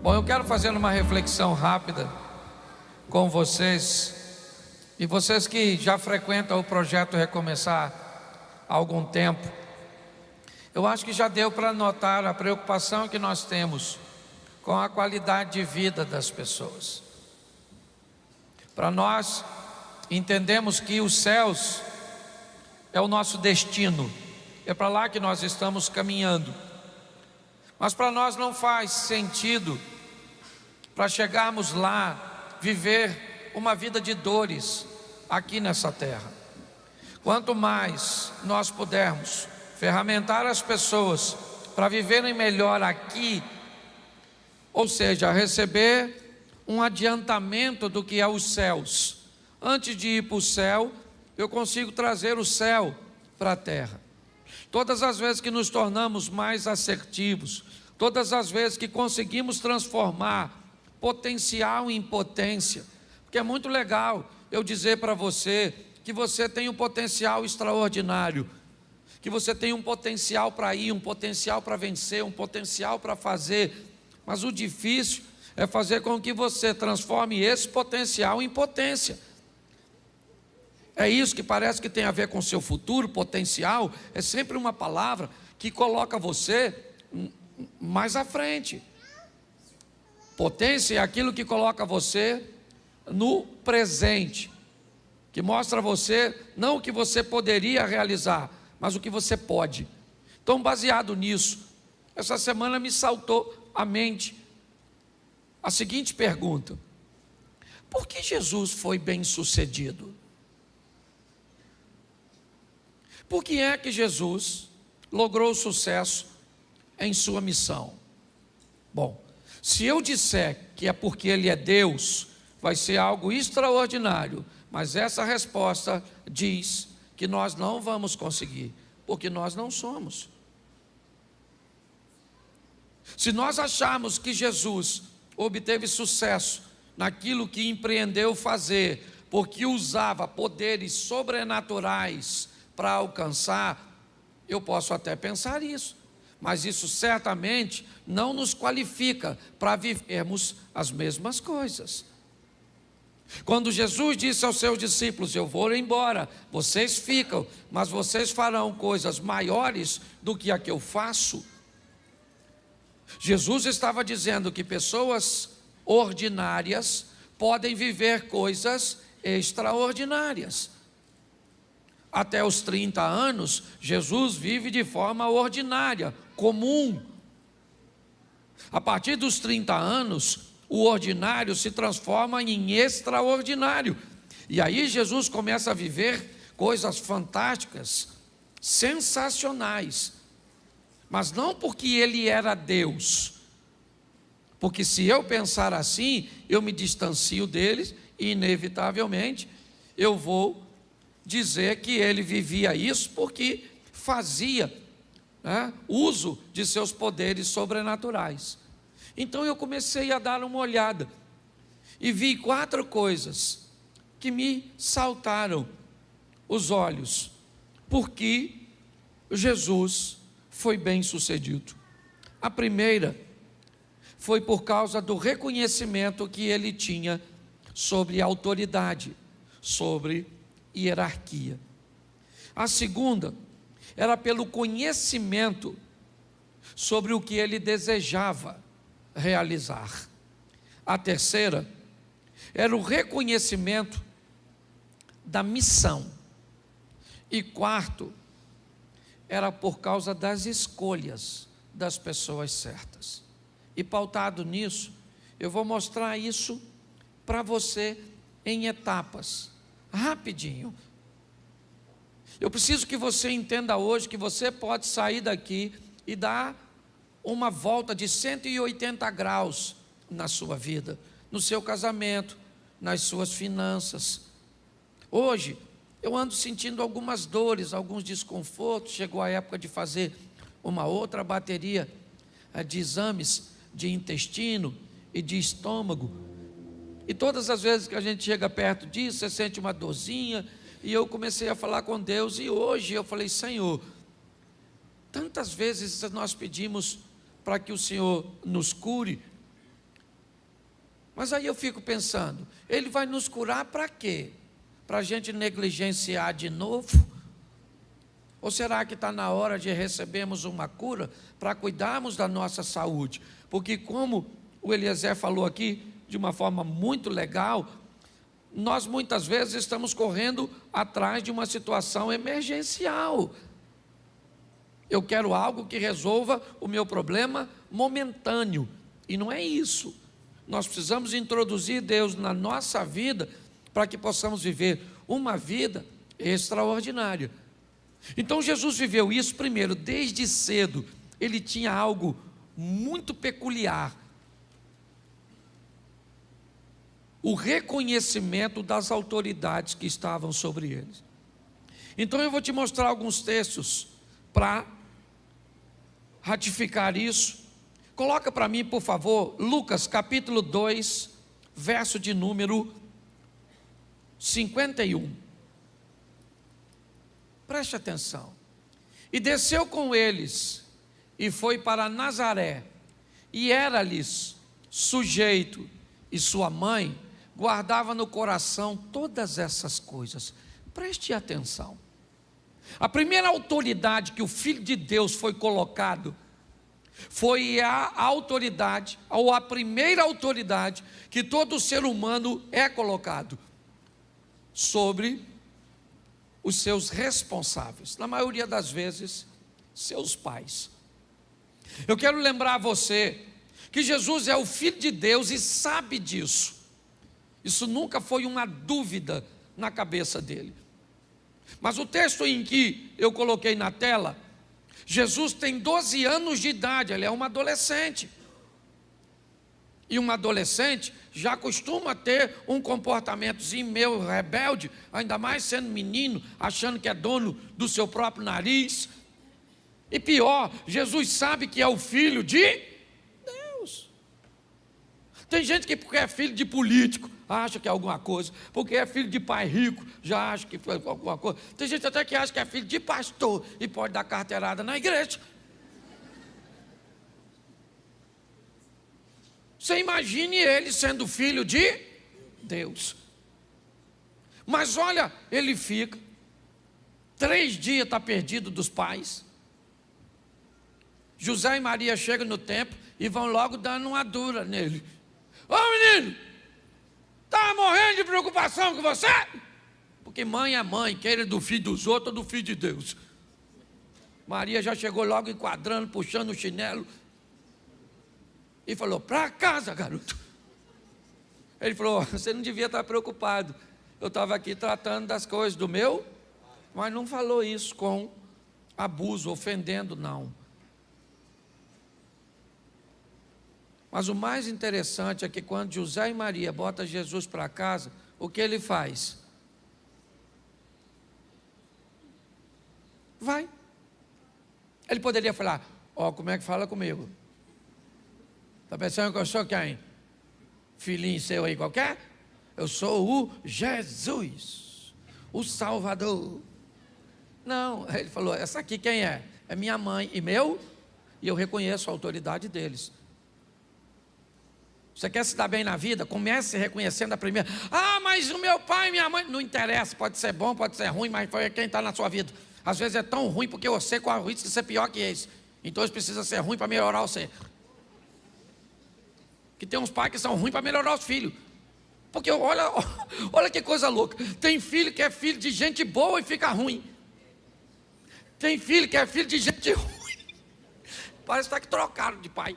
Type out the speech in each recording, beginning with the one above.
Bom, eu quero fazer uma reflexão rápida com vocês, e vocês que já frequentam o projeto Recomeçar há algum tempo, eu acho que já deu para notar a preocupação que nós temos com a qualidade de vida das pessoas. Para nós, entendemos que os céus é o nosso destino, é para lá que nós estamos caminhando. Mas para nós não faz sentido, para chegarmos lá, viver uma vida de dores aqui nessa terra. Quanto mais nós pudermos ferramentar as pessoas para viverem melhor aqui, ou seja, receber um adiantamento do que é os céus. Antes de ir para o céu, eu consigo trazer o céu para a terra. Todas as vezes que nos tornamos mais assertivos, todas as vezes que conseguimos transformar potencial em potência, porque é muito legal eu dizer para você que você tem um potencial extraordinário, que você tem um potencial para ir, um potencial para vencer, um potencial para fazer, mas o difícil é fazer com que você transforme esse potencial em potência. É isso que parece que tem a ver com o seu futuro. Potencial é sempre uma palavra que coloca você mais à frente. Potência é aquilo que coloca você no presente, que mostra a você não o que você poderia realizar, mas o que você pode. Então, baseado nisso, essa semana me saltou à mente a seguinte pergunta: por que Jesus foi bem-sucedido? Por que é que Jesus logrou sucesso em sua missão? Bom, se eu disser que é porque Ele é Deus, vai ser algo extraordinário, mas essa resposta diz que nós não vamos conseguir, porque nós não somos. Se nós acharmos que Jesus obteve sucesso naquilo que empreendeu fazer, porque usava poderes sobrenaturais para alcançar, eu posso até pensar isso, mas isso certamente não nos qualifica para vivermos as mesmas coisas. Quando Jesus disse aos seus discípulos: eu vou embora, vocês ficam, mas vocês farão coisas maiores do que a que eu faço, Jesus estava dizendo que pessoas ordinárias podem viver coisas extraordinárias. Até os 30 anos, Jesus vive de forma ordinária, comum. A partir dos 30 anos, o ordinário se transforma em extraordinário. E aí Jesus começa a viver coisas fantásticas, sensacionais. Mas não porque ele era Deus. Porque se eu pensar assim, eu me distancio deles e inevitavelmente eu vou dizer que ele vivia isso porque fazia uso de seus poderes sobrenaturais. Então eu comecei a dar uma olhada e vi 4 coisas que me saltaram os olhos, porque Jesus foi bem sucedido. A primeira foi por causa do reconhecimento que ele tinha sobre autoridade, sobre hierarquia. A segunda era pelo conhecimento sobre o que ele desejava realizar. A terceira era o reconhecimento da missão. E quarto, era por causa das escolhas das pessoas certas. E pautado nisso, eu vou mostrar isso para você em etapas, rapidinho. Eu preciso que você entenda hoje que você pode sair daqui e dar uma volta de 180 graus na sua vida, no seu casamento, nas suas finanças. Hoje, eu ando sentindo algumas dores, alguns desconfortos. Chegou a época de fazer uma outra bateria de exames de intestino e de estômago. E todas as vezes que a gente chega perto disso, você sente uma dorzinha. E eu comecei a falar com Deus, e hoje eu falei: Senhor, tantas vezes nós pedimos para que o Senhor nos cure, Mas aí eu fico pensando, Ele vai nos curar para quê? Para a gente negligenciar de novo? Ou será que está na hora de recebermos uma cura para cuidarmos da nossa saúde? Porque como o Eliezer falou aqui, de uma forma muito legal, nós muitas vezes estamos correndo atrás de uma situação emergencial. Eu quero algo que resolva o meu problema momentâneo, e não é isso. Nós precisamos introduzir Deus na nossa vida para que possamos viver uma vida extraordinária. Então Jesus viveu isso primeiro, desde cedo. Ele tinha algo muito peculiar: o reconhecimento das autoridades que estavam sobre eles. Então eu vou te mostrar alguns textos para ratificar isso. Coloca para mim, por favor, Lucas capítulo 2, verso de número 51. Preste atenção. E desceu com eles, e foi para Nazaré, e era-lhes sujeito, e sua mãe guardava no coração todas essas coisas. Preste atenção. A primeira autoridade que o Filho de Deus foi colocado foi a autoridade, ou a primeira autoridade que todo ser humano é colocado sobre os seus responsáveis, na maioria das vezes, seus pais. Eu quero lembrar a você que Jesus é o Filho de Deus e sabe disso. Isso nunca foi uma dúvida na cabeça dele. Mas o texto em que eu coloquei na tela, Jesus tem 12 anos de idade, ele é uma adolescente. E um adolescente já costuma ter um comportamentozinho meio rebelde, ainda mais sendo menino, achando que é dono do seu próprio nariz. E pior, Jesus sabe que é o Filho de Deus. Tem gente que porque é filho de político, acha que é alguma coisa, porque é filho de pai rico, já acha que foi alguma coisa. Tem gente até que acha que é filho de pastor e pode dar carteirada na igreja. Você imagine ele sendo filho de Deus. Mas olha, ele fica 3 dias, está perdido dos pais. José e Maria chegam no templo e vão logo dando uma dura nele. Ô menino, está morrendo de preocupação com você? Porque mãe é mãe, queira do filho dos outros ou do filho de Deus. Maria já chegou logo enquadrando, puxando o chinelo. E falou, para casa, garoto. Ele falou, você não devia estar preocupado. Eu estava aqui tratando das coisas do meu, mas não falou isso com abuso, ofendendo, não. Mas o mais interessante é que quando José e Maria botam Jesus para casa, o que ele faz? Vai. Ele poderia falar, ó, como é que fala comigo? Está pensando que eu sou quem? Filhinho seu aí qualquer? Eu sou o Jesus, o Salvador. Não, ele falou, essa aqui quem é? É minha mãe e meu, e eu reconheço a autoridade deles. Você quer se dar bem na vida? Comece reconhecendo a primeira. Ah, mas o meu pai e minha mãe. Não interessa, pode ser bom, pode ser ruim, mas foi quem está na sua vida. Às vezes é tão ruim porque você corre o risco de ser pior que esse. Então eles precisam ser ruim para melhorar você. Que tem uns pais que são ruins para melhorar os filhos. Porque olha que coisa louca. Tem filho que é filho de gente boa e fica ruim. Tem filho que é filho de gente ruim. Parece que trocaram de pai.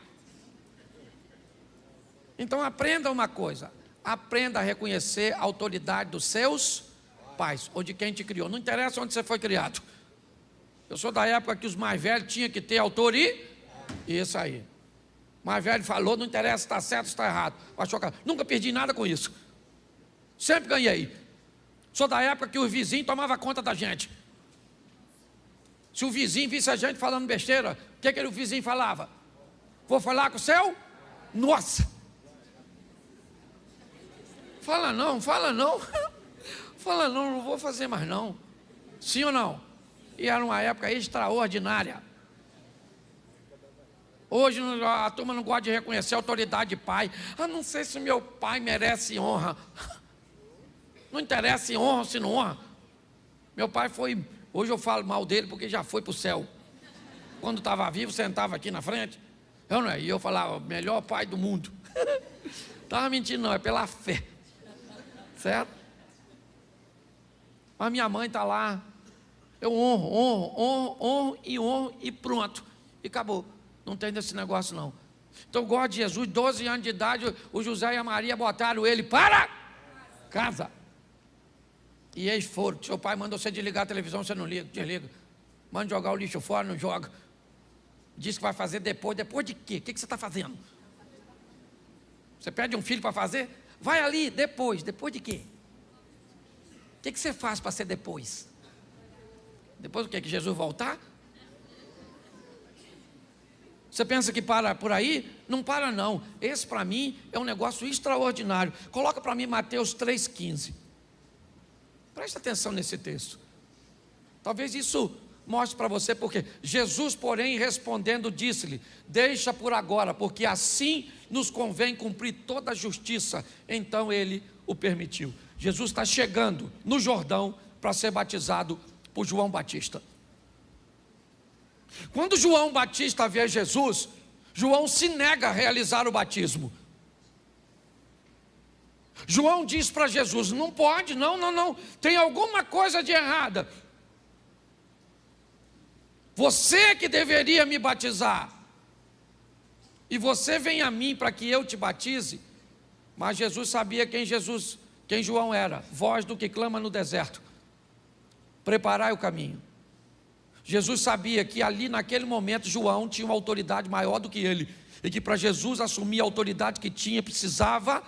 Então aprenda uma coisa. Aprenda a reconhecer a autoridade dos seus pais, ou de quem te criou. Não interessa onde você foi criado. Eu sou da época que os mais velhos tinham que ter autoridade. Isso aí. O mais velho falou, não interessa se está certo ou está errado. Nunca perdi nada com isso. Sempre ganhei. Sou da época que o vizinho tomava conta da gente. Se o vizinho visse a gente falando besteira, o que o vizinho falava? Vou falar com o seu? Nossa! Fala não, fala não. Fala não, não vou fazer mais não. Sim ou não? E era uma época extraordinária. Hoje a turma não gosta de reconhecer a autoridade de pai. Não sei se meu pai merece honra. Não interessa se honra ou se não honra. Meu pai foi, hoje eu falo mal dele porque já foi para o céu. Quando estava vivo, sentava aqui na frente. E eu falava, melhor pai do mundo. Estava mentindo não, é pela fé. Certo? Mas minha mãe está lá. Eu honro e pronto. E acabou. Não tem desse negócio não. Então eu gosto de Jesus, 12 anos de idade, o José e a Maria botaram ele para casa. E eles foram. Seu pai mandou você desligar a televisão, você não liga, desliga. Manda jogar o lixo fora, não joga. Diz que vai fazer depois. Depois de quê? O que você está fazendo? Você pede um filho para fazer? Vai ali, depois. Depois de quê? O que você faz para ser depois? Depois do quê? Que Jesus voltar? Você pensa que para por aí? Não para não. Esse para mim é um negócio extraordinário. Coloca para mim Mateus 3,15. Presta atenção nesse texto. Talvez isso mostre para você porque Jesus, porém, respondendo, disse-lhe: deixa por agora, porque assim nos convém cumprir toda a justiça. Então ele o permitiu. Jesus está chegando no Jordão para ser batizado por João Batista. Quando João Batista vê Jesus, João se nega a realizar o batismo. João diz para Jesus: não pode, não, tem alguma coisa de errada. Você que deveria me batizar, e você vem a mim para que eu te batize. Mas Jesus sabia quem João era: voz do que clama no deserto, preparai o caminho. Jesus sabia que ali naquele momento João tinha uma autoridade maior do que ele, e que para Jesus assumir a autoridade que tinha, precisava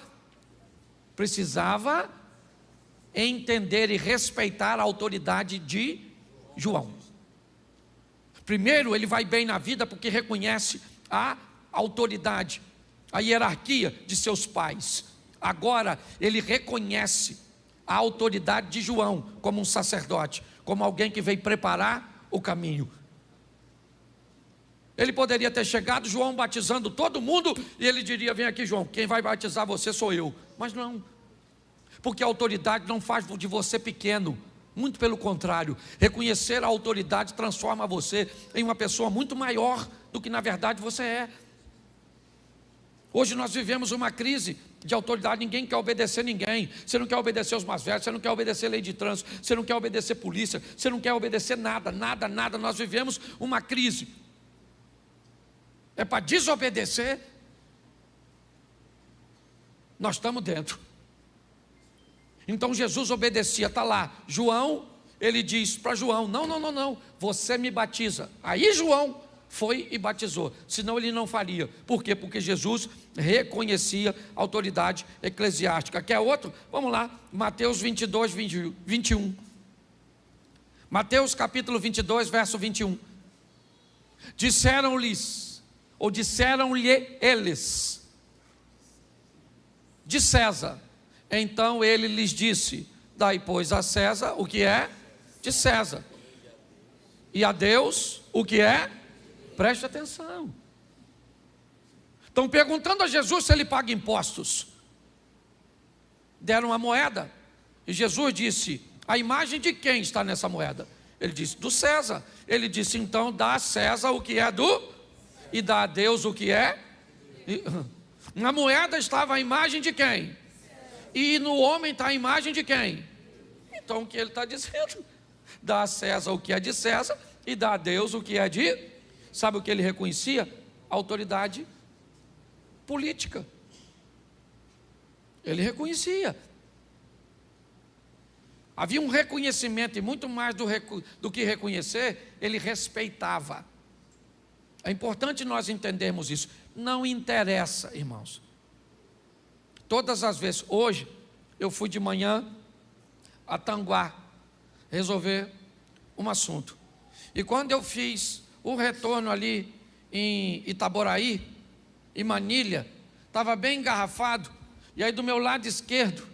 entender e respeitar a autoridade de João. Primeiro, ele vai bem na vida porque reconhece a autoridade, a hierarquia de seus pais. Agora, ele reconhece a autoridade de João como um sacerdote, como alguém que veio preparar o caminho. Ele poderia ter chegado, João batizando todo mundo, e ele diria: vem aqui, João, quem vai batizar você sou eu. Mas não, porque a autoridade não faz de você pequeno, muito pelo contrário. Reconhecer a autoridade transforma você em uma pessoa muito maior do que na verdade você é. Hoje nós vivemos uma crise de autoridade, ninguém quer obedecer ninguém. Você não quer obedecer os mais velhos, você não quer obedecer lei de trânsito, você não quer obedecer polícia, você não quer obedecer nada. Nós vivemos uma crise. É para desobedecer, nós estamos dentro. Então Jesus obedecia, está lá, João, ele diz para João: não, você me batiza. Aí João foi e batizou, senão ele não faria. Por quê? Porque Jesus reconhecia a autoridade eclesiástica. Quer outro? Vamos lá, Mateus 22, 21. Mateus capítulo 22, verso 21. Disseram-lhe eles: de César. Então ele lhes disse: dai, pois, a César o que é de César, e a Deus o que é. Preste atenção. Estão perguntando a Jesus se ele paga impostos. Deram uma moeda, e Jesus disse: a imagem de quem está nessa moeda? Ele disse: do César. Ele disse: então dá a César o que é do, e dá a Deus o que é. Na moeda estava a imagem de quem? E no homem está a imagem de quem? Então o que ele está dizendo? Dá a César o que é de César, e dá a Deus o que é de. Sabe o que ele reconhecia? A autoridade política. Ele reconhecia. Havia um reconhecimento, e muito mais do que reconhecer, ele respeitava. É importante nós entendermos isso. Não interessa, irmãos. Todas as vezes, hoje, eu fui de manhã a Tanguá resolver um assunto. E quando eu fiz o retorno ali em Itaboraí, em Manilha, estava bem engarrafado, e aí do meu lado esquerdo,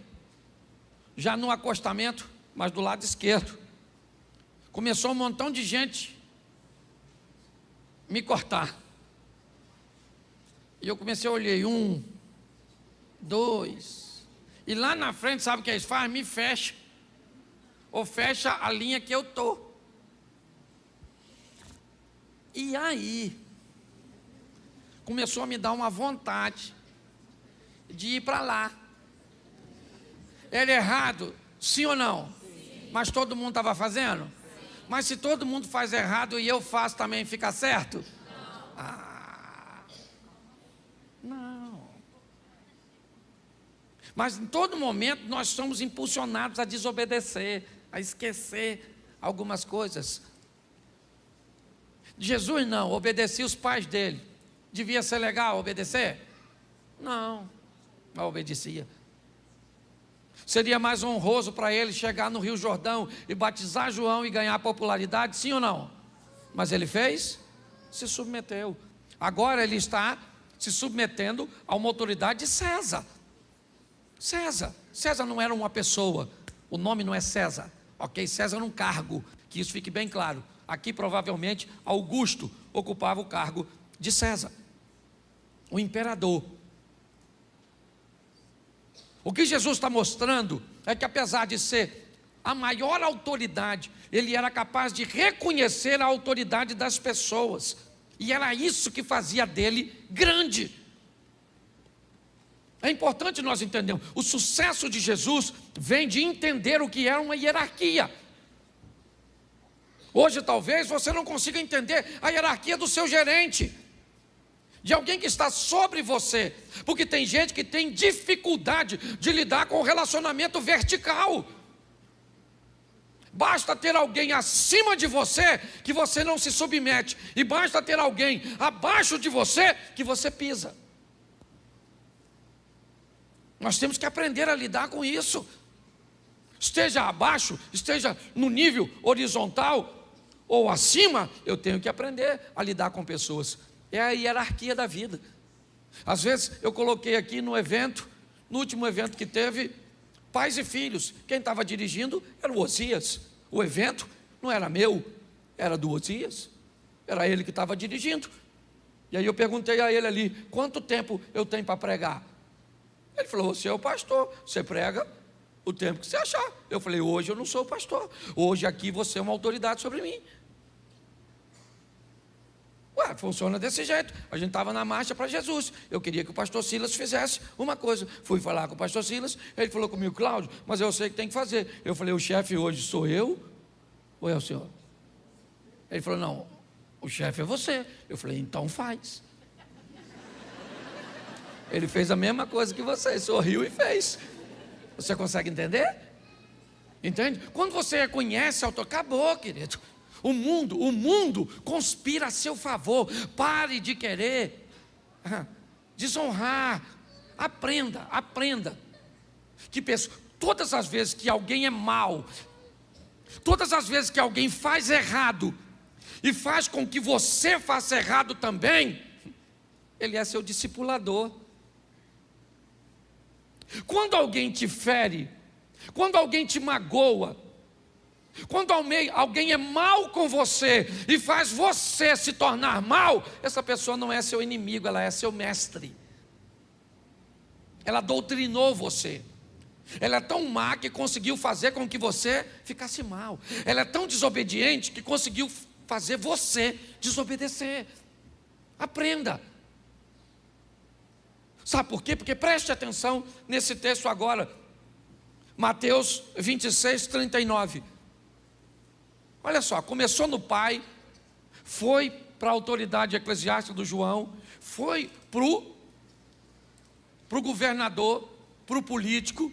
já no acostamento, mas do lado esquerdo, começou um montão de gente me cortar. E eu comecei a olhar, 1, 2. E lá na frente, sabe o que eles fazem? Me fecha. Ou fecha a linha que eu estou. E aí, começou a me dar uma vontade de ir para lá. Era errado, sim ou não? Sim. Mas todo mundo estava fazendo? Sim. Mas se todo mundo faz errado e eu faço também, fica certo? Não. Não. Mas em todo momento nós somos impulsionados a desobedecer, a esquecer algumas coisas. Jesus não, obedecia os pais dele. Devia ser legal obedecer? Não obedecia. Seria mais honroso para ele chegar no Rio Jordão e batizar João e ganhar popularidade, sim ou não? Mas ele fez? Se submeteu. Agora ele está se submetendo a uma autoridade de César. César não era uma pessoa, o nome não é César, ok? César era um cargo, que isso fique bem claro. Aqui provavelmente Augusto ocupava o cargo de César, o imperador. O que Jesus está mostrando é que apesar de ser a maior autoridade, ele era capaz de reconhecer a autoridade das pessoas, e era isso que fazia dele grande. É importante nós entendermos, o sucesso de Jesus vem de entender o que é uma hierarquia. Hoje talvez você não consiga entender a hierarquia do seu gerente, de alguém que está sobre você, porque tem gente que tem dificuldade de lidar com o relacionamento vertical. Basta ter alguém acima de você que você não se submete, e basta ter alguém abaixo de você que você pisa. Nós temos que aprender a lidar com isso. Esteja abaixo, esteja no nível horizontal ou acima, eu tenho que aprender a lidar com pessoas. É a hierarquia da vida. Às vezes eu coloquei aqui no evento, no último evento que teve, pais e filhos. Quem estava dirigindo era o Osias. O evento não era meu, era do Osias. Era ele que estava dirigindo. E aí eu perguntei a ele ali, quanto tempo eu tenho para pregar? Ele falou, você é o pastor, você prega o tempo que você achar. Eu falei, hoje eu não sou o pastor, hoje aqui você é uma autoridade sobre mim. Ué, funciona desse jeito. A gente estava na marcha para Jesus. Eu queria que o pastor Silas fizesse uma coisa. Fui falar com o pastor Silas, ele falou comigo, Cláudio, mas eu sei que tem que fazer. Eu falei, o chefe hoje sou eu ou é o senhor? Ele falou, não, o chefe é você. Eu falei, então faz. Ele fez a mesma coisa que você, sorriu e fez. Você consegue entender? Entende? Quando você reconhece, acabou, querido. O mundo conspira a seu favor. Pare de querer desonrar. Aprenda. Que todas as vezes que alguém é mau, todas as vezes que alguém faz errado e faz com que você faça errado também, ele é seu discipulador. Quando alguém te fere, quando alguém te magoa, quando alguém é mal com você e faz você se tornar mal, essa pessoa não é seu inimigo, ela é seu mestre. Ela doutrinou você. Ela é tão má que conseguiu fazer com que você ficasse mal. Ela é tão desobediente que conseguiu fazer você desobedecer. Aprenda. Sabe por quê? Porque preste atenção nesse texto agora, Mateus 26, 39. Olha só, começou no pai, foi para a autoridade eclesiástica do João, foi para o governador, para o político,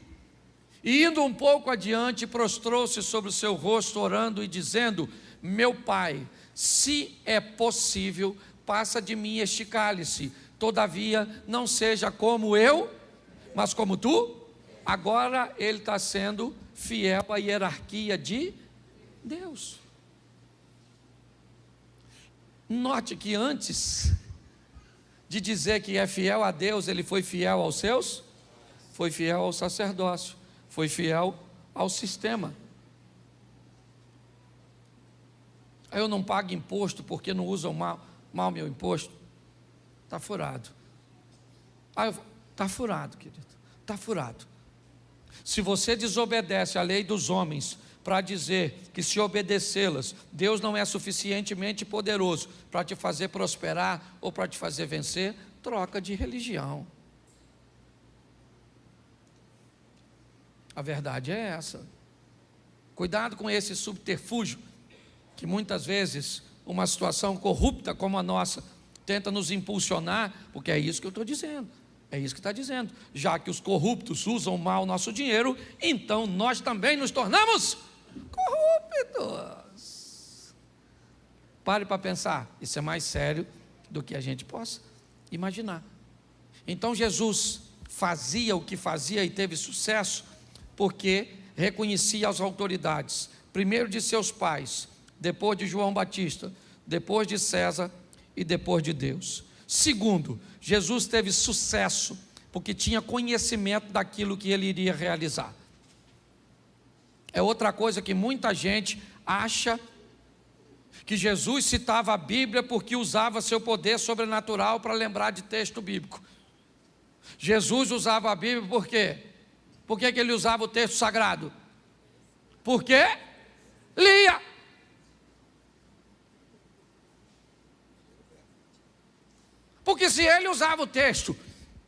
e indo um pouco adiante, prostrou-se sobre o seu rosto, orando e dizendo, meu pai, se é possível, passa de mim este cálice, todavia não seja como eu, mas como tu. Agora ele está sendo fiel à hierarquia de Deus. Note que antes de dizer que é fiel a Deus, ele foi fiel aos seus, foi fiel ao sacerdócio, foi fiel ao sistema. Eu não pago imposto porque não usam mal meu imposto. Está furado. Está furado, querido, está furado. Se você desobedece à lei dos homens para dizer que, se obedecê-las, Deus não é suficientemente poderoso para te fazer prosperar ou para te fazer vencer, troca de religião. A verdade é essa. Cuidado com esse subterfúgio, que muitas vezes uma situação corrupta como a nossa tenta nos impulsionar, porque é isso que eu estou dizendo. É isso que está dizendo. Já que os corruptos usam mal o nosso dinheiro, então nós também nos tornamos corruptos. Pare para pensar. Isso é mais sério do que a gente possa imaginar. Então Jesus fazia o que fazia e teve sucesso porque reconhecia as autoridades, primeiro de seus pais, depois de João Batista, depois de César e depois de Deus. Segundo, Jesus teve sucesso porque tinha conhecimento daquilo que ele iria realizar. É outra coisa que muita gente acha que Jesus citava a Bíblia porque usava seu poder sobrenatural para lembrar de texto bíblico. Jesus usava a Bíblia por quê? Por que ele usava o texto sagrado? Porque lia. Porque se ele usava o texto,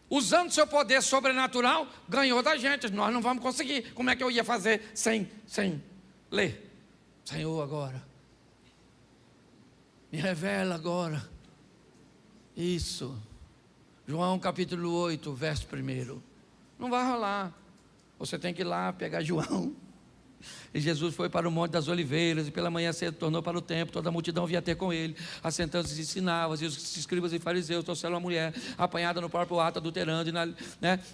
usando seu poder sobrenatural, ganhou da gente. Nós não vamos conseguir. Como é que eu ia fazer sem ler? Senhor, agora me revela agora isso. João capítulo 8, verso 1. Não vai rolar. Você tem que ir lá pegar João. E Jesus foi para o Monte das Oliveiras, e pela manhã cedo tornou para o templo. Toda a multidão vinha ter com ele, assentando-se e ensinava. E os escribas e fariseus trouxeram uma mulher apanhada no próprio ato, adulterando,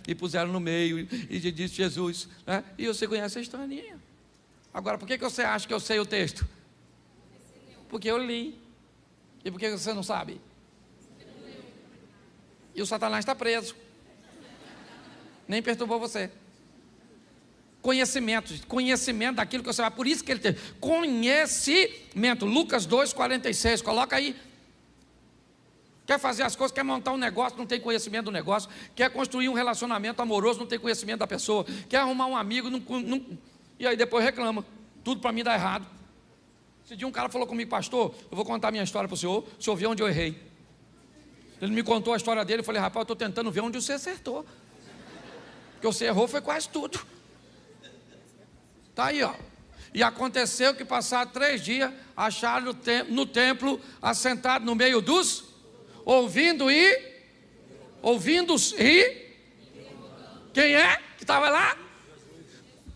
e puseram no meio. E disse Jesus, e você conhece a historinha. Agora, por que você acha que eu sei o texto? Porque eu li. E por que você não sabe? E o Satanás está preso. Nem perturbou você. Conhecimento daquilo que você vai. Por isso que ele tem conhecimento. Lucas 2,46, coloca aí. Quer fazer as coisas, quer montar um negócio, não tem conhecimento do negócio. Quer construir um relacionamento amoroso, não tem conhecimento da pessoa. Quer arrumar um amigo, e aí depois reclama. Tudo para mim dá errado. Esse dia um cara falou comigo, pastor, eu vou contar minha história para o senhor ver onde eu errei. Ele me contou a história dele, eu falei, rapaz, eu estou tentando ver onde você acertou. Porque você errou foi quase tudo. Está aí, ó. E aconteceu que, passados 3 dias, acharam no templo, assentado no meio dos, ouvindo-os e quem é que estava lá?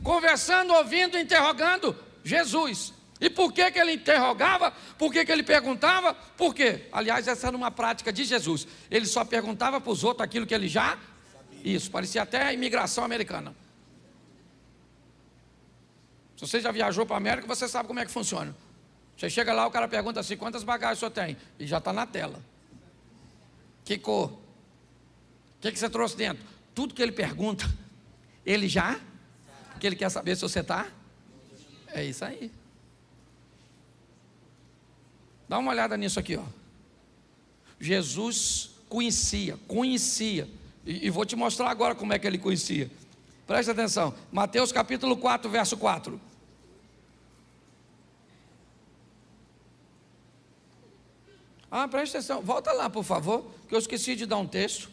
Conversando, ouvindo, interrogando Jesus. E por que ele interrogava? Por que ele perguntava? Por quê? Aliás, essa era uma prática de Jesus. Ele só perguntava para os outros aquilo que ele já sabia. Isso, parecia até a imigração americana. Se você já viajou para a América, você sabe como é que funciona. Você chega lá, o cara pergunta assim, quantas bagagens o senhor tem? E já está na tela. Que cor? O que você trouxe dentro? Tudo que ele pergunta, ele já, porque ele quer saber se você está. É isso aí. Dá uma olhada nisso aqui, ó. Jesus conhecia, e vou te mostrar agora como é que ele conhecia. Presta atenção, Mateus capítulo 4, verso 4. Presta atenção, volta lá por favor, que eu esqueci de dar um texto.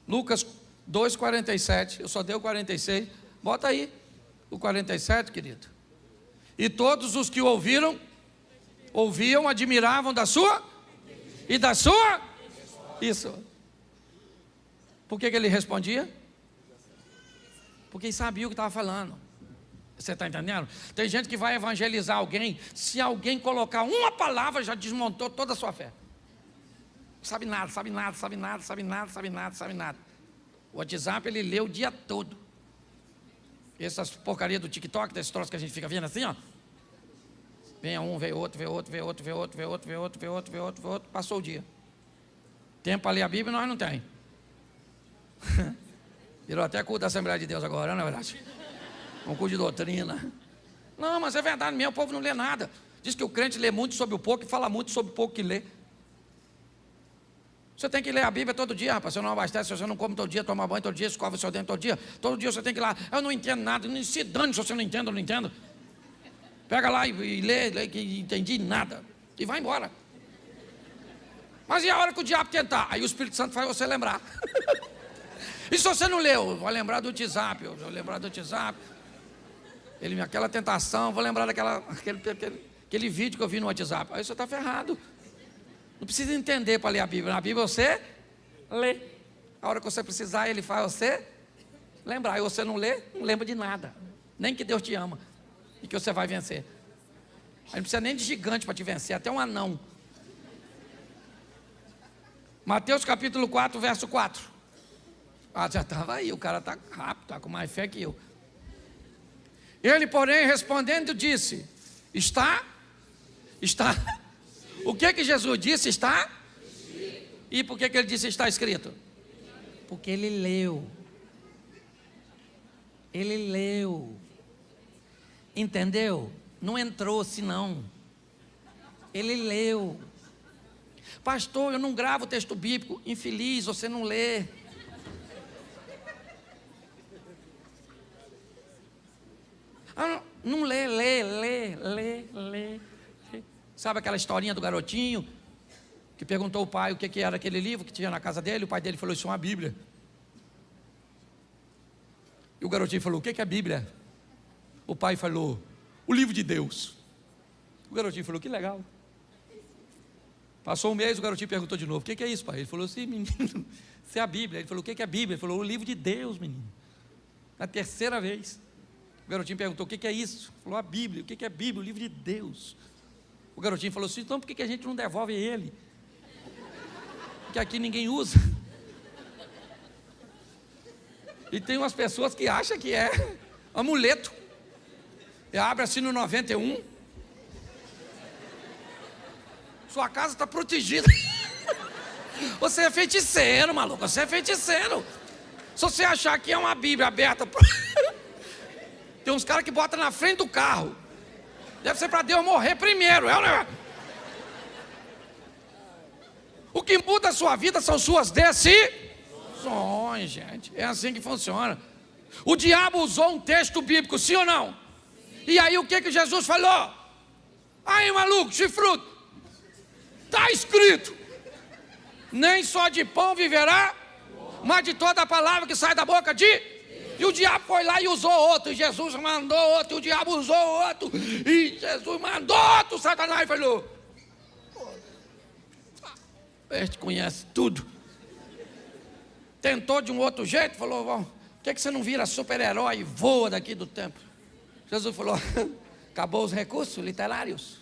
Lucas 2, 47, eu só dei o 46, bota aí o 47, querido. E todos os que ouviam, admiravam da sua, e da sua, isso. Por que ele respondia? Porque ele sabia o que estava falando. Você está entendendo? Tem gente que vai evangelizar alguém, se alguém colocar uma palavra, já desmontou toda a sua fé. Sabe nada. O WhatsApp ele lê o dia todo. Essas porcarias do TikTok, desses troços que a gente fica vendo assim, ó. Vem um, vem outro, passou o dia. Tempo para ler a Bíblia nós não tem. Virou até culto da Assembleia de Deus agora, não é verdade? Um culto de doutrina. Não, mas é verdade mesmo, o povo não lê nada. Diz que o crente lê muito sobre o pouco e fala muito sobre o pouco que lê. Você tem que ler a Bíblia todo dia, rapaz. Você não abastece, você não come todo dia, toma banho todo dia, escova o seu dente todo dia. Todo dia você tem que ir lá. Eu não entendo nada, nem se dane se você não entende, eu não entendo. Pega lá e lê que não entendi nada. E vai embora. Mas e a hora que o diabo tentar? Aí o Espírito Santo faz você lembrar. E se você não leu? Vou lembrar do WhatsApp, vou lembrar do WhatsApp. Aquela tentação, vou lembrar daquele vídeo que eu vi no WhatsApp. Aí você está ferrado. Não precisa entender para ler a Bíblia. Na Bíblia você lê. A hora que você precisar, ele faz você lembrar. E você não lê, não lembra de nada. Nem que Deus te ama. E que você vai vencer. Aí não precisa nem de gigante para te vencer, até um anão. Mateus capítulo 4, verso 4. Já estava aí, o cara está rápido, está com mais fé que eu. Ele, porém, respondendo, disse: Está. O que Jesus disse? Está? E por que ele disse está escrito? Porque ele leu. Ele leu. Entendeu? Não entrou senão. Ele leu. Pastor, eu não gravo texto bíblico. Infeliz, você não lê. Não lê. Sabe aquela historinha do garotinho que perguntou ao pai o que era aquele livro que tinha na casa dele? O pai dele falou: isso é uma Bíblia. E o garotinho falou: o que é a Bíblia? O pai falou: o livro de Deus. O garotinho falou: que legal. Passou um mês, o garotinho perguntou de novo: o que é isso, pai? Ele falou: sim, menino, isso é a Bíblia. Ele falou: o que é a Bíblia? Ele falou: o livro de Deus, menino. Na terceira vez, o garotinho perguntou: o que é isso? Ele falou: a Bíblia. O que é a Bíblia? O livro de Deus. O garotinho falou assim: então por que a gente não devolve ele? Porque aqui ninguém usa. E tem umas pessoas que acham que é amuleto. E abre assim no 91. Sua casa está protegida. Você é feiticeiro, maluco. Você é feiticeiro. Se você achar que é uma Bíblia aberta, tem uns caras que botam na frente do carro. Deve ser para Deus morrer primeiro. O que muda a sua vida são suas decisões, gente. É assim que funciona. O diabo usou um texto bíblico, sim ou não? E aí o que Jesus falou? Aí, maluco, chifrudo, está escrito: nem só de pão viverá, mas de toda a palavra que sai da boca de... E o diabo foi lá e usou outro, e Jesus mandou outro, e o diabo usou outro, e Jesus mandou outro. Satanás falou: este conhece tudo. Tentou de um outro jeito, falou: por que você não vira super-herói e voa daqui do templo? Jesus falou: acabou os recursos literários.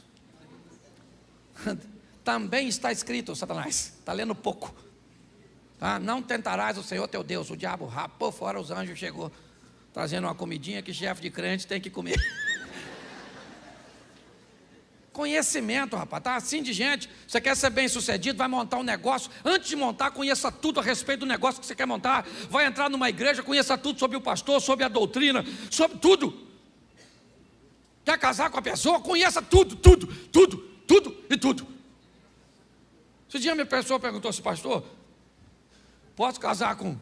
Também está escrito, Satanás, está lendo pouco. Não tentarás o Senhor teu Deus. O diabo rapou fora, os anjos chegou trazendo uma comidinha que chefe de crente tem que comer. Conhecimento, rapaz, tá assim de gente. Você quer ser bem sucedido, vai montar um negócio. Antes de montar, conheça tudo a respeito do negócio que você quer montar. Vai entrar numa igreja, conheça tudo sobre o pastor, sobre a doutrina, sobre tudo. Quer casar com a pessoa, conheça tudo. Esse dia minha pessoa perguntou assim: pastor, posso casar com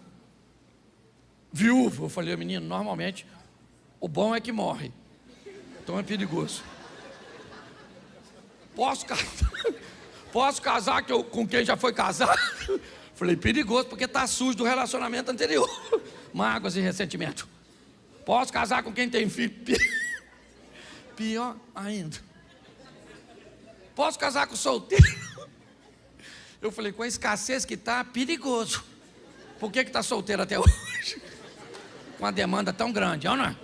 viúvo? Eu falei: menino, normalmente o bom é que morre, então é perigoso. Posso casar com quem já foi casado? Falei: perigoso, porque está sujo do relacionamento anterior. Mágoas e ressentimento. Posso casar com quem tem filho? Pior ainda. Posso casar com solteiro? Eu falei: com a escassez que está, perigoso. Por que está solteiro até hoje? Com uma demanda tão grande, não é?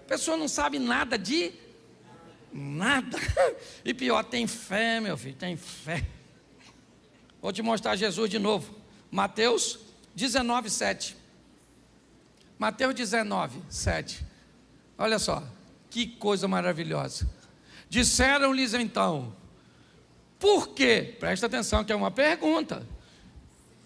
A pessoa não sabe nada de nada. E pior, tem fé, meu filho, tem fé. Vou te mostrar Jesus de novo. Mateus 19, 7. Mateus 19, 7. Olha só, que coisa maravilhosa. Disseram-lhes então: por quê? Presta atenção que é uma pergunta.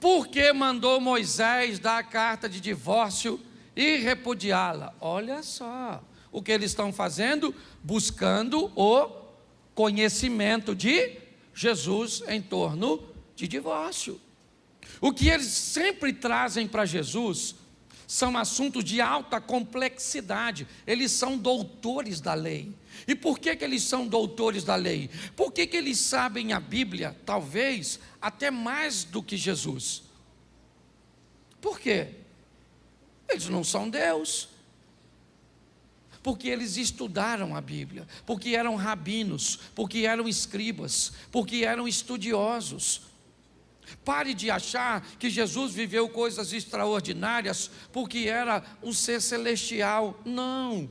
Por que mandou Moisés dar a carta de divórcio e repudiá-la? Olha só o que eles estão fazendo: buscando o conhecimento de Jesus em torno de divórcio. O que eles sempre trazem para Jesus são assuntos de alta complexidade. Eles são doutores da lei. E por que eles são doutores da lei? Por que eles sabem a Bíblia, talvez, até mais do que Jesus? Por quê? Eles não são Deus. Porque eles estudaram a Bíblia, porque eram rabinos, porque eram escribas, porque eram estudiosos. Pare de achar que Jesus viveu coisas extraordinárias porque era um ser celestial. Não.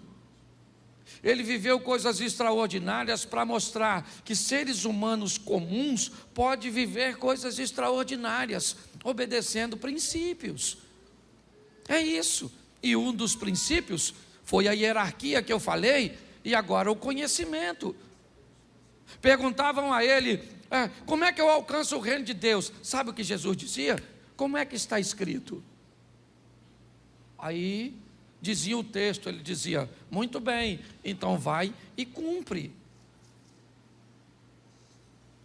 Ele viveu coisas extraordinárias para mostrar que seres humanos comuns podem viver coisas extraordinárias, obedecendo princípios. É isso. E um dos princípios foi a hierarquia que eu falei, e agora o conhecimento. Perguntavam a ele: como é que eu alcanço o reino de Deus? Sabe o que Jesus dizia? Como é que está escrito? Aí dizia o texto, ele dizia: muito bem, então vai e cumpre.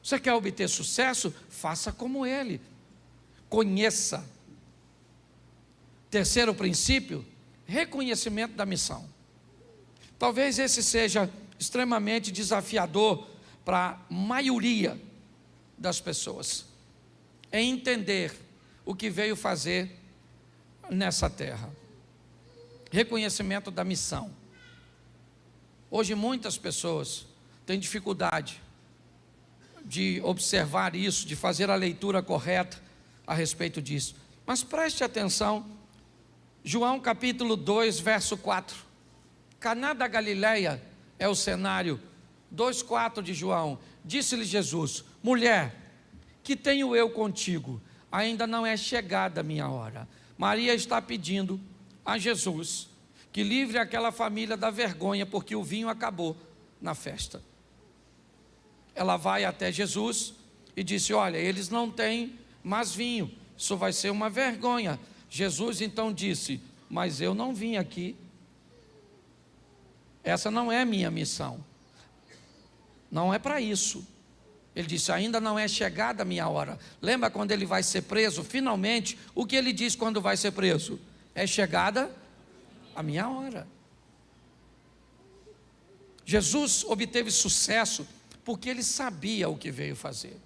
Você quer obter sucesso? Faça como ele. Conheça. Terceiro princípio, reconhecimento da missão. Talvez esse seja extremamente desafiador para a maioria das pessoas, é entender o que veio fazer nessa terra. Reconhecimento da missão. Hoje muitas pessoas têm dificuldade de observar isso, de fazer a leitura correta a respeito disso. Mas preste atenção, João capítulo 2, verso 4. Caná da Galileia é o cenário. 2,4 de João. Disse-lhe Jesus: mulher, que tenho eu contigo? Ainda não é chegada a minha hora. Maria está pedindo a Jesus que livre aquela família da vergonha, porque o vinho acabou na festa. Ela vai até Jesus e disse: olha, eles não têm mais vinho, isso vai ser uma vergonha. Jesus então disse: mas eu não vim aqui, essa não é minha missão, não é para isso. Ele disse: ainda não é chegada a minha hora. Lembra quando ele vai ser preso? Finalmente, o que ele diz quando vai ser preso? É chegada a minha hora. Jesus obteve sucesso porque ele sabia o que veio fazer.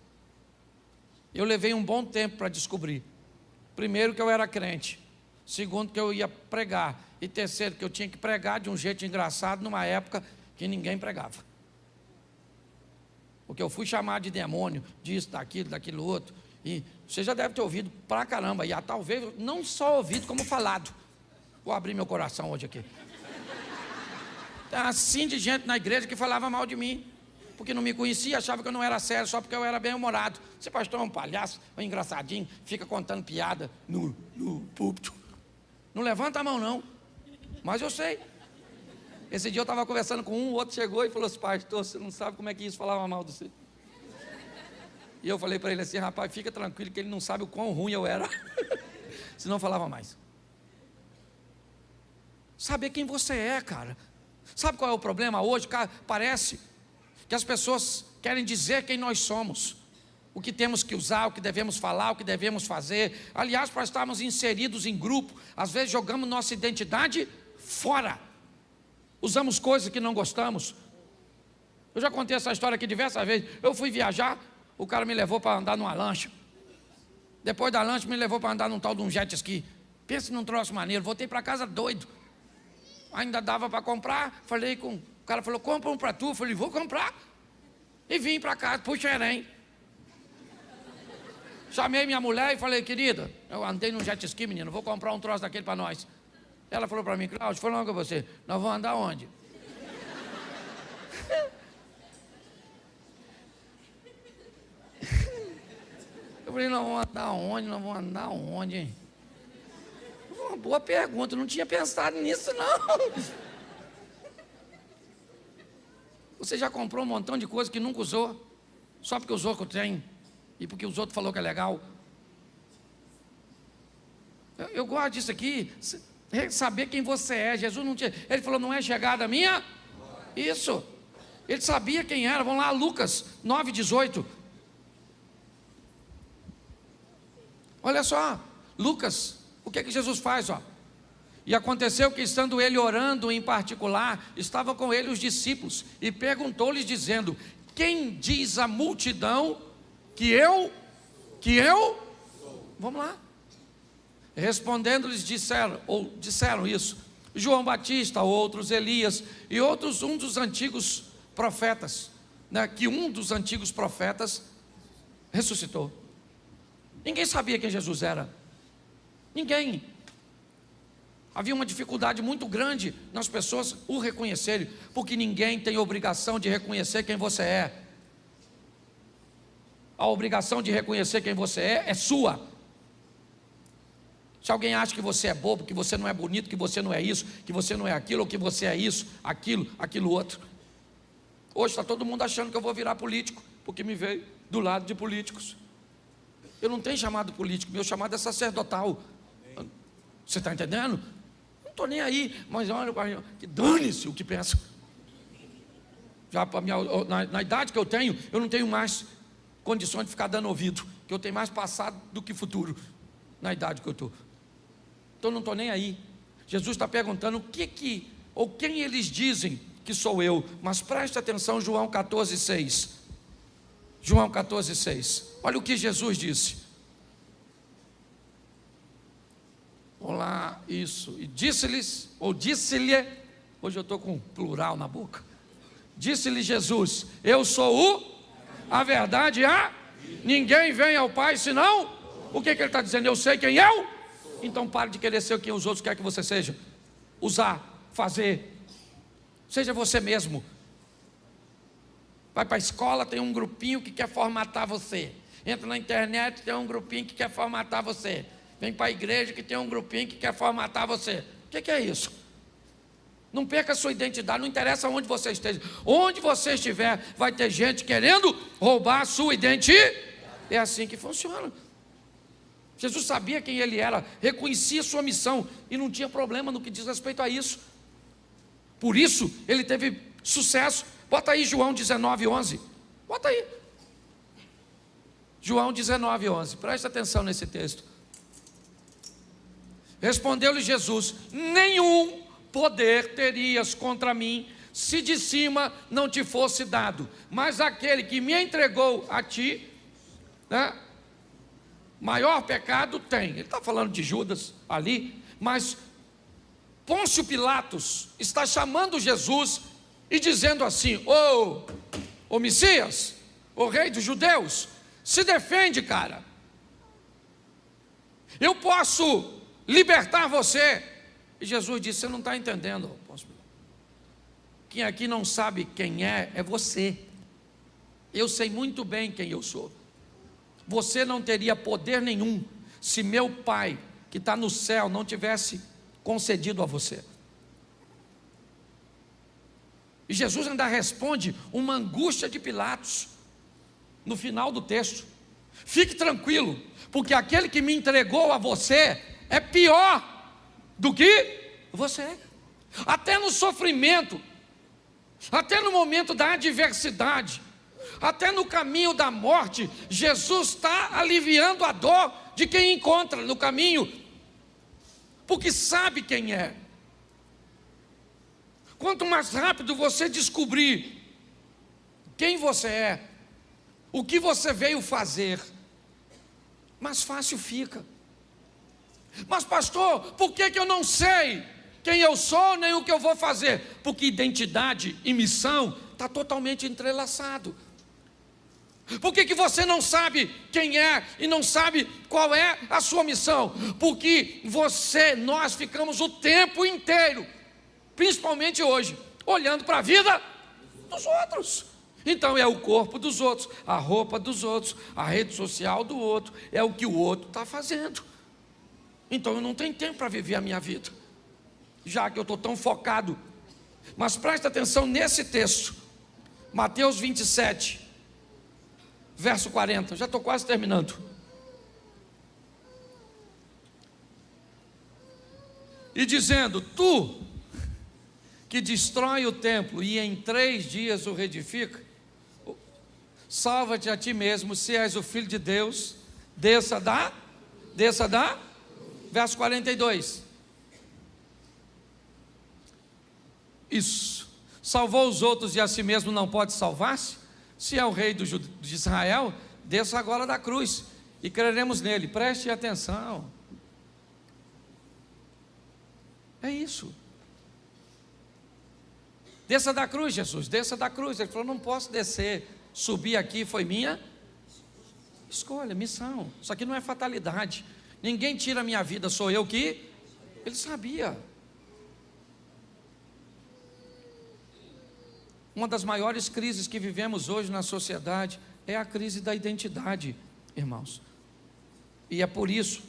Eu levei um bom tempo para descobrir. Primeiro, que eu era crente. Segundo, que eu ia pregar. E terceiro, que eu tinha que pregar de um jeito engraçado numa época que ninguém pregava. Porque eu fui chamado de demônio, disso, daquilo outro. E você já deve ter ouvido pra caramba. E talvez não só ouvido, como falado. Vou abrir meu coração hoje aqui. Tem assim de gente na igreja que falava mal de mim, porque não me conhecia, achava que eu não era sério, só porque eu era bem-humorado. Esse pastor é um palhaço, um engraçadinho, fica contando piada no púlpito. Não levanta a mão não, mas eu sei. Esse dia eu estava conversando com um, o outro chegou e falou assim: pastor, você não sabe como é que isso falava mal de você. E eu falei para ele assim: rapaz, fica tranquilo que ele não sabe o quão ruim eu era. Senão falava mais. Saber quem você é, cara. Sabe qual é o problema hoje? Cara, parece que as pessoas querem dizer quem nós somos, o que temos que usar, o que devemos falar, o que devemos fazer. Aliás, para estarmos inseridos em grupo, às vezes jogamos nossa identidade fora, usamos coisas que não gostamos. Eu já contei essa história aqui diversas vezes. Eu fui viajar, o cara me levou para andar numa lancha. Depois da lancha me levou para andar num tal de um jet ski. Pensa num troço maneiro. Voltei para casa doido. Ainda dava para comprar. Falei com... O cara falou: compra um para tu. Eu falei: vou comprar. E vim para casa, pro Xerém. Chamei minha mulher e falei: querida, eu andei num jet ski, menino, vou comprar um troço daquele para nós. Ela falou para mim: Cláudio, foi logo com você. Nós vamos andar onde? Eu falei: nós vamos andar onde? Nós vamos andar onde, hein? Uma boa pergunta, eu não tinha pensado nisso não. Você já comprou um montão de coisa que nunca usou, só porque os outros têm e porque os outros falaram que é legal? Eu gosto disso aqui, saber quem você é. Jesus não tinha, ele falou: não é chegada a minha? Isso, ele sabia quem era. Vamos lá, Lucas 9,18. Olha só, Lucas, o que Jesus faz? E aconteceu que, estando ele orando em particular, estavam com ele os discípulos, e perguntou-lhes dizendo: quem diz a multidão que eu? Vamos lá. Respondendo-lhes disseram isso: João Batista, outros Elias, e outros um dos antigos profetas, né, que um dos antigos profetas ressuscitou. Ninguém sabia quem Jesus era. Ninguém. Havia uma dificuldade muito grande nas pessoas o reconhecerem, porque ninguém tem obrigação de reconhecer quem você é. A obrigação de reconhecer quem você é sua. Se alguém acha que você é bobo, que você não é bonito, que você não é isso, que você não é aquilo, ou que você é isso, aquilo outro. Hoje está todo mundo achando que eu vou virar político, porque me veio do lado de políticos. Eu não tenho chamado político, meu chamado é sacerdotal. Você está entendendo? Não estou nem aí, mas olha, que dane-se o que pensa. Já na idade que eu tenho, eu não tenho mais condições de ficar dando ouvido, que eu tenho mais passado do que futuro, na idade que eu estou. Então não estou nem aí. Jesus está perguntando quem eles dizem que sou eu. Mas preste atenção, João 14,6. João 14,6. Olha o que Jesus disse. Olá, isso. E disse-lhes, ou disse-lhe, hoje eu estou com plural na boca. Disse-lhe Jesus: eu sou a verdade, ninguém vem ao Pai senão. O que ele está dizendo? Eu sei quem eu. Então pare de querer ser quem os outros querem que você seja. Usar, fazer. Seja você mesmo. Vai para a escola, tem um grupinho que quer formatar você. Entra na internet, tem um grupinho que quer formatar você. Vem para a igreja, que tem um grupinho que quer formatar você. O que é isso? Não perca a sua identidade, não interessa onde você esteja. Onde você estiver, vai ter gente querendo roubar a sua identidade. É assim que funciona. Jesus sabia quem ele era, reconhecia sua missão e não tinha problema no que diz respeito a isso. Por isso, ele teve sucesso. Bota aí João 19:11. Bota aí. João 19:11. Presta atenção nesse texto. Respondeu-lhe Jesus: nenhum poder terias contra mim, se de cima não te fosse dado. Mas aquele que me entregou a ti, né, maior pecado tem. Ele está falando de Judas ali, mas Pôncio Pilatos está chamando Jesus e dizendo assim: ô Messias, ô rei dos judeus, se defende, cara. Eu posso libertar você. E Jesus disse: você não está entendendo, Pôncio Pilatos. Quem aqui não sabe quem é você. Eu sei muito bem quem eu sou. Você não teria poder nenhum se meu Pai, que está no céu, não tivesse concedido a você. E Jesus ainda responde uma angústia de Pilatos, no final do texto: fique tranquilo, porque aquele que me entregou a você é pior do que você. Até no sofrimento, até no momento da adversidade, até no caminho da morte, Jesus está aliviando a dor de quem encontra no caminho, porque sabe quem é. Quanto mais rápido você descobrir quem você é, o que você veio fazer, mais fácil fica. Mas pastor, por que eu não sei quem eu sou, nem o que eu vou fazer? Porque identidade e missão está totalmente entrelaçado. Por que você não sabe quem é e não sabe qual é a sua missão? Porque nós ficamos o tempo inteiro, principalmente hoje, olhando para a vida dos outros. Então é o corpo dos outros, a roupa dos outros, a rede social do outro, é o que o outro está fazendo. Então eu não tenho tempo para viver a minha vida, já que eu estou tão focado. Mas presta atenção nesse texto, Mateus 27, verso 40, já estou quase terminando. E dizendo: tu que destrói o templo e em 3 dias o reedifica, salva-te a ti mesmo, se és o Filho de Deus, desça desça da, verso 42. Isso. Salvou os outros e a si mesmo não pode salvar-se? Se é o rei de Israel, desça agora da cruz e creremos nele. Preste atenção. É isso. Desça da cruz, Jesus, desça da cruz. Ele falou, não posso descer, subir aqui foi minha escolha, missão. Isso aqui não é fatalidade. Ninguém tira a minha vida, sou eu que... Ele sabia. Uma das maiores crises que vivemos hoje na sociedade é a crise da identidade, irmãos. E é por isso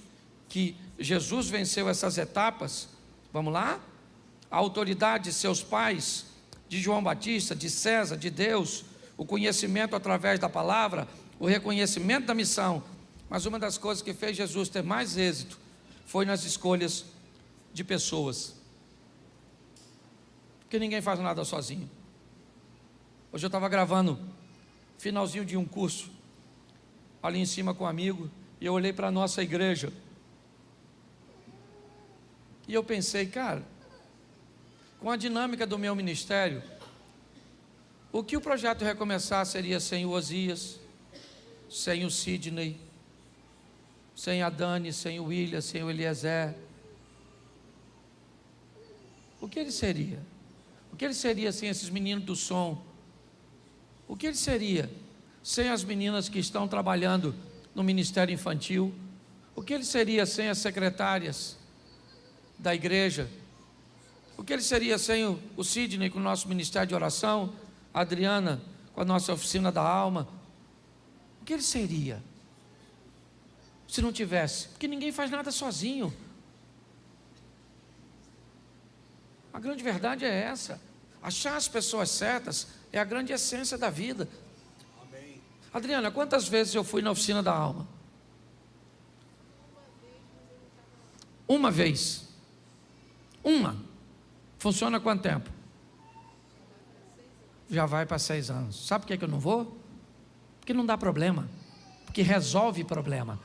que Jesus venceu essas etapas. Vamos lá? A autoridade de seus pais, de João Batista, de César, de Deus, o conhecimento através da palavra, o reconhecimento da missão. Mas uma das coisas que fez Jesus ter mais êxito foi nas escolhas de pessoas. Porque ninguém faz nada sozinho. Hoje eu estava gravando finalzinho de um curso ali em cima com um amigo, e eu olhei para a nossa igreja e eu pensei, cara, com a dinâmica do meu ministério, o que o projeto Recomeçar seria sem o Osias, sem o Sidney, sem a Dani, sem o William, sem o Eliezer? O que ele seria? O que ele seria sem esses meninos do som? O que ele seria sem as meninas que estão trabalhando no Ministério Infantil? O que ele seria sem as secretárias da igreja? O que ele seria sem o Sidney com o nosso Ministério de Oração, a Adriana com a nossa Oficina da Alma? O que ele seria se não tivesse? Porque ninguém faz nada sozinho. A grande verdade é essa. Achar as pessoas certas é a grande essência da vida. Amém. Adriana, quantas vezes eu fui na Oficina da Alma? Uma vez. Uma. Funciona há quanto tempo? Já vai para 6 anos. Sabe por que eu não vou? Porque não dá problema. Porque resolve problema.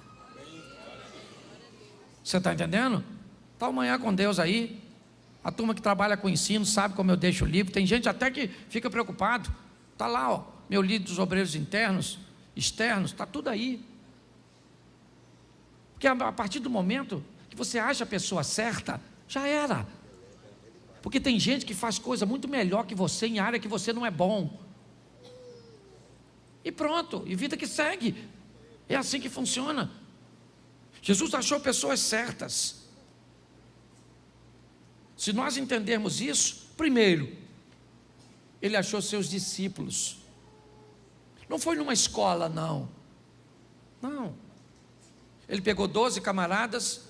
Você está entendendo? Está amanhã com Deus aí. A turma que trabalha com ensino sabe como eu deixo o livro. Tem gente até que fica preocupado. Está lá, ó, meu livro dos obreiros internos, externos, está tudo aí. Porque a partir do momento que você acha a pessoa certa, já era. Porque tem gente que faz coisa muito melhor que você em área que você não é bom. E pronto, e vida que segue. É assim que funciona. Jesus achou pessoas certas. Se nós entendermos isso, primeiro, ele achou seus discípulos. Não foi numa escola, não. Não. Ele pegou 12 camaradas,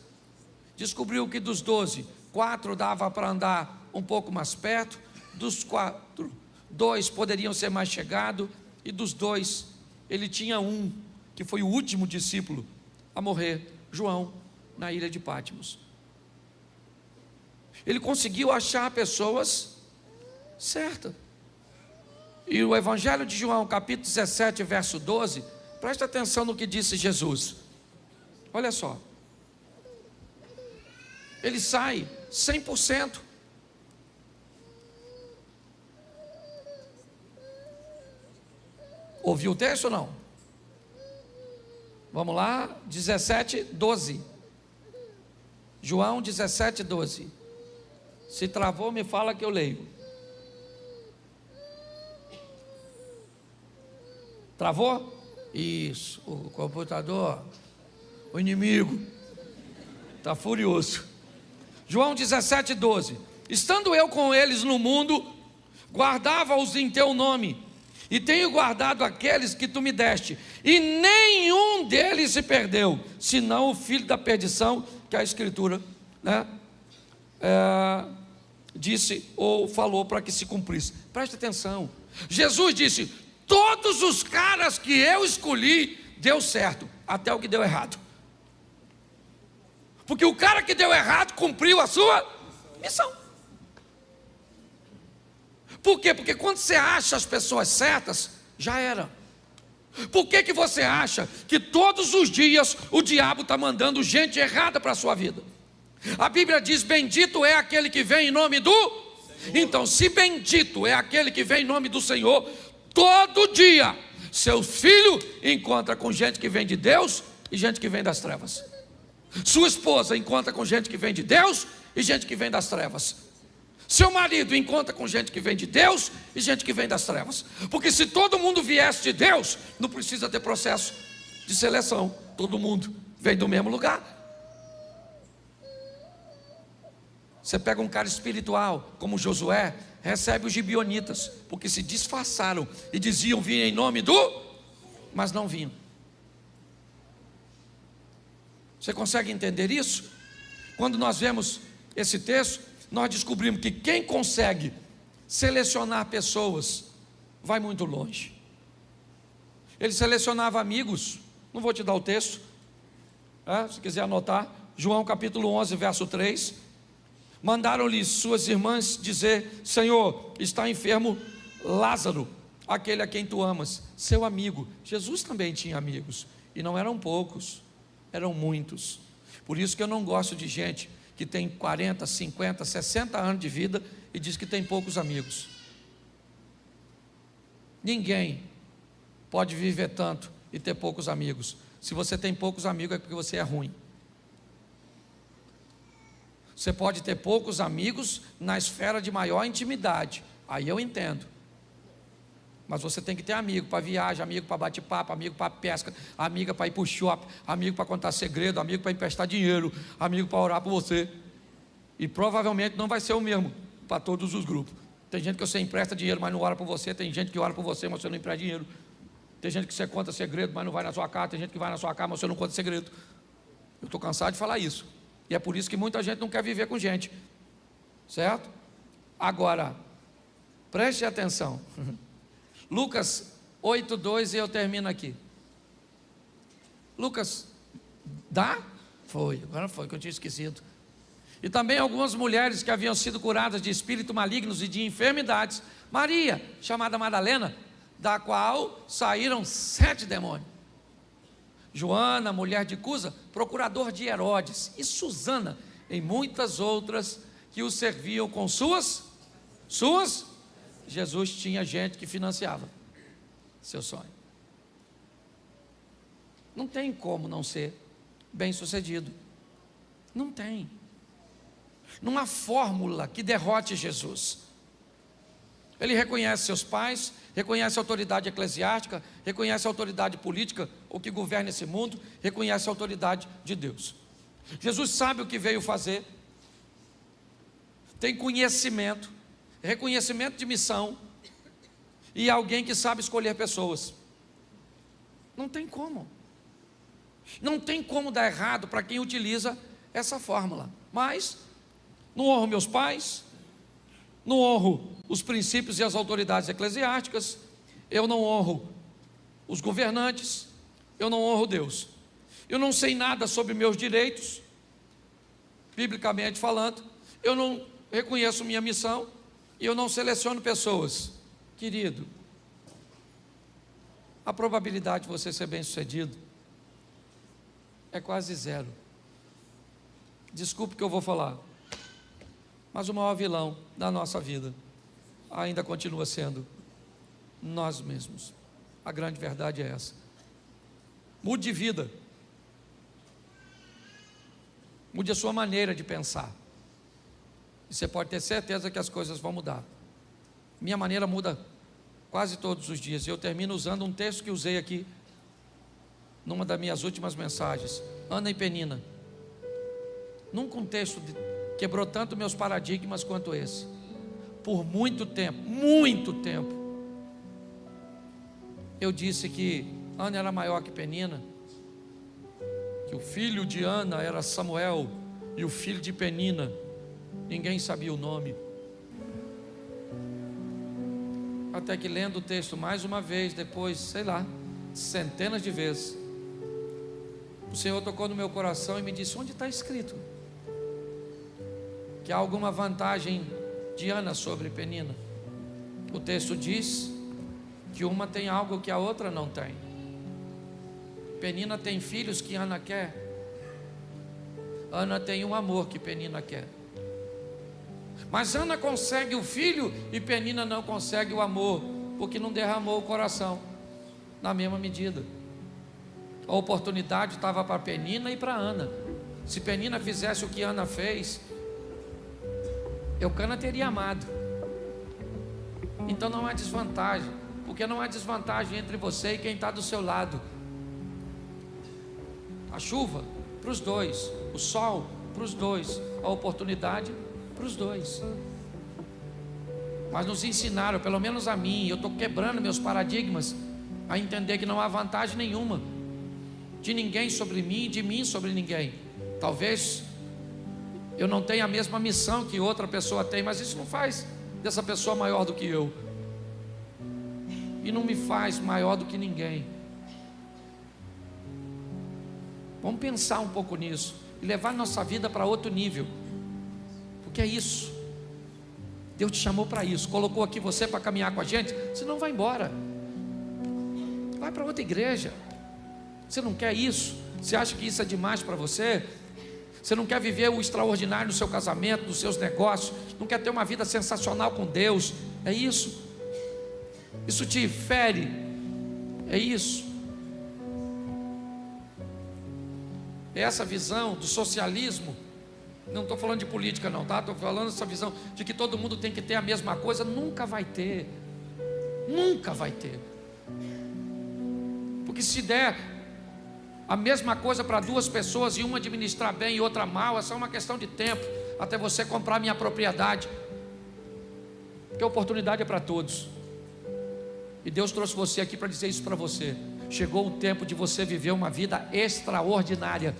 descobriu que dos 12, 4 dava para andar um pouco mais perto, dos 4, 2 poderiam ser mais chegados, e dos 2, ele tinha um, que foi o último discípulo a morrer, João, na ilha de Patmos. Ele conseguiu achar pessoas certas. E o Evangelho de João, capítulo 17, verso 12, presta atenção no que disse Jesus. Olha só. Ele sai 100%. Ouviu o texto ou não? Vamos lá, 17, 12. João 17, 12. Se travou, me fala que eu leio. Travou? Isso, o computador, o inimigo, está furioso. João 17, 12. Estando eu com eles no mundo, guardava-os em teu nome, e tenho guardado aqueles que tu me deste, e nenhum deles se perdeu, senão o filho da perdição, que a Escritura, né, disse ou falou para que se cumprisse. Preste atenção. Jesus disse: todos os caras que eu escolhi deu certo, até o que deu errado. Porque o cara que deu errado cumpriu a sua missão. Por quê? Porque quando você acha as pessoas certas, já era. Por que você acha que todos os dias o diabo está mandando gente errada para a sua vida? A Bíblia diz: bendito é aquele que vem em nome do Senhor. Então, se bendito é aquele que vem em nome do Senhor, todo dia seu filho encontra com gente que vem de Deus e gente que vem das trevas. Sua esposa encontra com gente que vem de Deus e gente que vem das trevas. Seu marido encontra com gente que vem de Deus e gente que vem das trevas. Porque se todo mundo viesse de Deus, não precisa ter processo de seleção. Todo mundo vem do mesmo lugar. Você pega um cara espiritual como Josué, recebe os gibeonitas, porque se disfarçaram e diziam vir em nome do, mas não vinham. Você consegue entender isso? Quando nós vemos esse texto, nós descobrimos que quem consegue selecionar pessoas vai muito longe. Ele selecionava amigos. Não vou te dar o texto, se quiser anotar. João capítulo 11, verso 3. Mandaram-lhe suas irmãs dizer: Senhor, está enfermo Lázaro, aquele a quem tu amas, seu amigo. Jesus também tinha amigos, e não eram poucos, eram muitos. Por isso que eu não gosto de gente que tem 40, 50, 60 anos de vida e diz que tem poucos amigos. Ninguém pode viver tanto e ter poucos amigos. Se você tem poucos amigos é porque você é ruim. Você pode ter poucos amigos na esfera de maior intimidade, aí eu entendo. Mas você tem que ter amigo para viagem, amigo para bate-papo, amigo para pesca, amiga para ir para o shopping, amigo para contar segredo, amigo para emprestar dinheiro, amigo para orar por você. E provavelmente não vai ser o mesmo para todos os grupos. Tem gente que você empresta dinheiro, mas não ora por você. Tem gente que ora por você, mas você não empresta dinheiro. Tem gente que você conta segredo, mas não vai na sua casa. Tem gente que vai na sua casa, mas você não conta segredo. Eu estou cansado de falar isso. E é por isso que muita gente não quer viver com gente. Certo? Agora, preste atenção. Lucas 8:2 e eu termino aqui. Lucas, dá? Foi, agora foi que eu tinha esquecido. E também algumas mulheres que haviam sido curadas de espíritos malignos e de enfermidades. Maria, chamada Madalena, da qual saíram 7 demônios. Joana, mulher de Cusa, procurador de Herodes. E Susana, e muitas outras que o serviam com suas. Jesus tinha gente que financiava seu sonho. Não tem como não ser bem sucedido. Não tem. Não há fórmula que derrote Jesus. Ele reconhece seus pais, reconhece a autoridade eclesiástica, reconhece a autoridade política, o que governa esse mundo, reconhece a autoridade de Deus. Jesus sabe o que veio fazer, tem conhecimento, reconhecimento de missão, e alguém que sabe escolher pessoas. Não tem como. Não tem como dar errado para quem utiliza essa fórmula. Mas não honro meus pais, não honro os princípios e as autoridades eclesiásticas, eu não honro os governantes, eu não honro Deus. Eu não sei nada sobre meus direitos, biblicamente falando, eu não reconheço minha missão e eu não seleciono pessoas. Querido, a probabilidade de você ser bem-sucedido é quase zero. Desculpe o que eu vou falar, mas o maior vilão da nossa vida ainda continua sendo nós mesmos. A grande verdade é essa. Mude de vida. Mude a sua maneira de pensar. E você pode ter certeza que as coisas vão mudar. Minha maneira muda quase todos os dias. E eu termino usando um texto que usei aqui numa das minhas últimas mensagens. Ana e Penina. Nunca um texto quebrou tanto meus paradigmas quanto esse. Por muito tempo, eu disse que Ana era maior que Penina, que o filho de Ana era Samuel e o filho de Penina ninguém sabia o nome. Até que, lendo o texto mais uma vez, depois, sei lá, centenas de vezes, o Senhor tocou no meu coração e me disse: onde está escrito que há alguma vantagem de Ana sobre Penina? O texto diz que uma tem algo que a outra não tem. Penina tem filhos que Ana quer. Ana tem um amor que Penina quer. Mas Ana consegue o filho e Penina não consegue o amor, porque não derramou o coração na mesma medida. A oportunidade estava para Penina e para Ana. Se Penina fizesse o que Ana fez, Eucana teria amado. Então não há desvantagem, porque não há desvantagem entre você e quem está do seu lado. A chuva para os dois, o sol para os dois, a oportunidade para os dois. Mas nos ensinaram, pelo menos a mim, eu estou quebrando meus paradigmas, a entender que não há vantagem nenhuma de ninguém sobre mim e de mim sobre ninguém. Talvez eu não tenha a mesma missão que outra pessoa tem, mas isso não faz dessa pessoa maior do que eu, e não me faz maior do que ninguém. Vamos pensar um pouco nisso e levar nossa vida para outro nível, porque é isso. Deus te chamou para isso, colocou aqui você para caminhar com a gente. Você não vai embora, vai para outra igreja. Você não quer isso? Você acha que isso é demais para você? Você não quer viver o extraordinário no seu casamento, nos seus negócios? Não quer ter uma vida sensacional com Deus? É isso? Isso te fere? É isso? Essa visão do socialismo, não estou falando de política não, tá? Estou falando dessa visão de que todo mundo tem que ter a mesma coisa. Nunca vai ter. Nunca vai ter. Porque se der a mesma coisa para duas pessoas e uma administrar bem e outra mal, é só uma questão de tempo até você comprar minha propriedade, porque a oportunidade é para todos. E Deus trouxe você aqui para dizer isso para você. Chegou o tempo de você viver uma vida extraordinária.